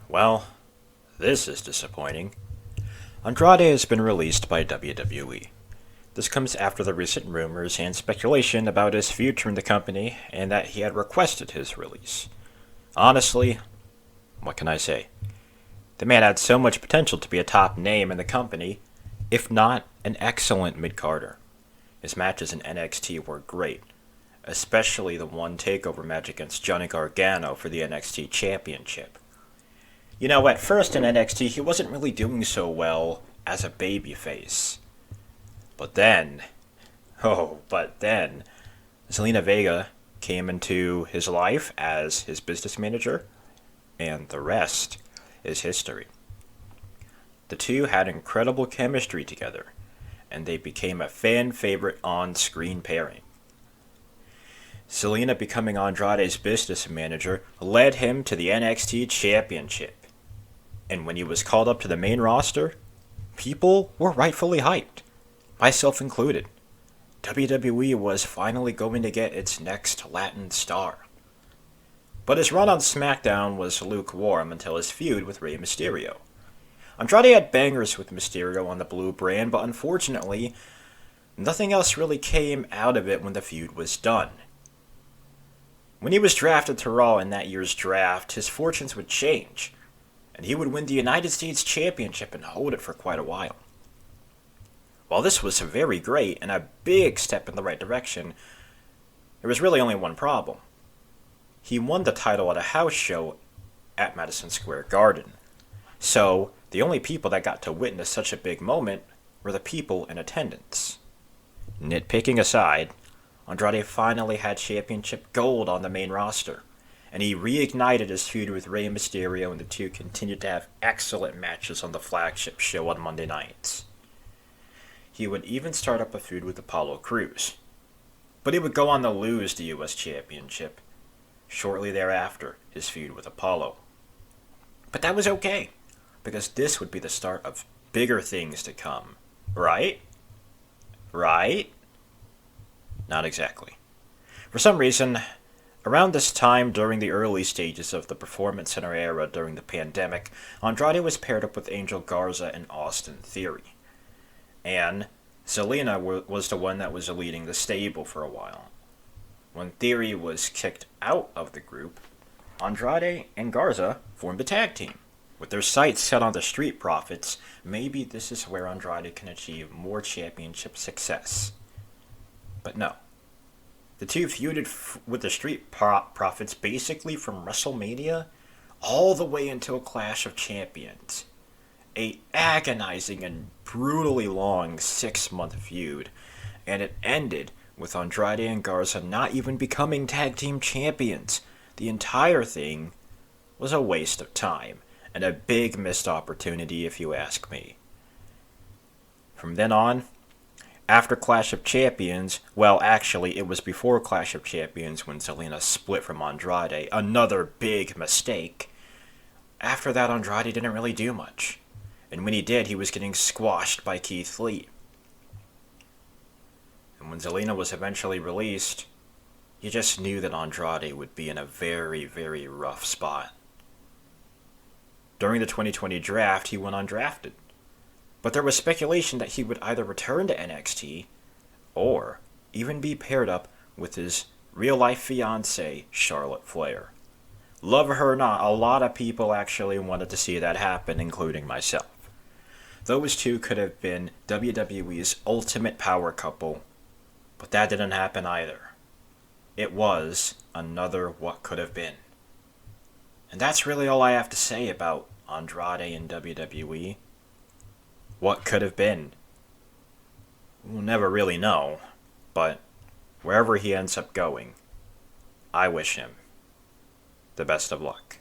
Well, this is disappointing. Andrade has been released by WWE. This comes after the recent rumors and speculation about his future in the company and that he had requested his release. Honestly, what can I say? The man had so much potential to be a top name in the company, if not an excellent mid-carder. His matches in NXT were great, especially the one takeover match against Johnny Gargano for the NXT Championship. At first in NXT, he wasn't really doing so well as a babyface. But then, Zelina Vega came into his life as his business manager, and the rest is history. The two had incredible chemistry together, and they became a fan favorite on screen pairing. Zelina becoming Andrade's business manager led him to the NXT Championship. And when he was called up to the main roster, people were rightfully hyped, myself included. WWE was finally going to get its next Latin star. But his run on SmackDown was lukewarm until his feud with Rey Mysterio. Andrade had bangers with Mysterio on the Blue brand, but unfortunately, nothing else really came out of it when the feud was done. When he was drafted to Raw in that year's draft, his fortunes would change, and he would win the United States Championship and hold it for quite a while. While this was very great and a big step in the right direction, there was really only one problem. He won the title at a house show at Madison Square Garden. So, the only people that got to witness such a big moment were the people in attendance. Nitpicking aside, Andrade finally had championship gold on the main roster, and he reignited his feud with Rey Mysterio, and the two continued to have excellent matches on the flagship show on Monday nights. He would even start up a feud with Apollo Crews, but he would go on to lose the US Championship shortly thereafter, his feud with Apollo. But that was okay, because this would be the start of bigger things to come. Right? Right? Not exactly. For some reason, around this time during the early stages of the Performance Center era during the pandemic, Andrade was paired up with Angel Garza and Austin Theory. And Zelina was the one that was leading the stable for a while. When Theory was kicked out of the group, Andrade and Garza formed a tag team. With their sights set on the Street Profits, maybe this is where Andrade can achieve more championship success. But no. The two feuded with the Street Profits basically from WrestleMania all the way until Clash of Champions. A agonizing and brutally long 6-month feud, and it ended with Andrade and Garza not even becoming tag team champions. The entire thing was a waste of time, and a big missed opportunity if you ask me. From then on, after Clash of Champions, well actually it was before Clash of Champions when Zelina split from Andrade, another big mistake. After that, Andrade didn't really do much. And when he did, he was getting squashed by Keith Lee. And when Zelina was eventually released, you just knew that Andrade would be in a very, very rough spot. During the 2020 draft, he went undrafted. But there was speculation that he would either return to NXT or even be paired up with his real-life fiancée, Charlotte Flair. Love her or not, a lot of people actually wanted to see that happen, including myself. Those two could have been WWE's ultimate power couple, but that didn't happen either. It was another what could have been. And that's really all I have to say about Andrade and WWE. What could have been? We'll never really know, but wherever he ends up going, I wish him the best of luck.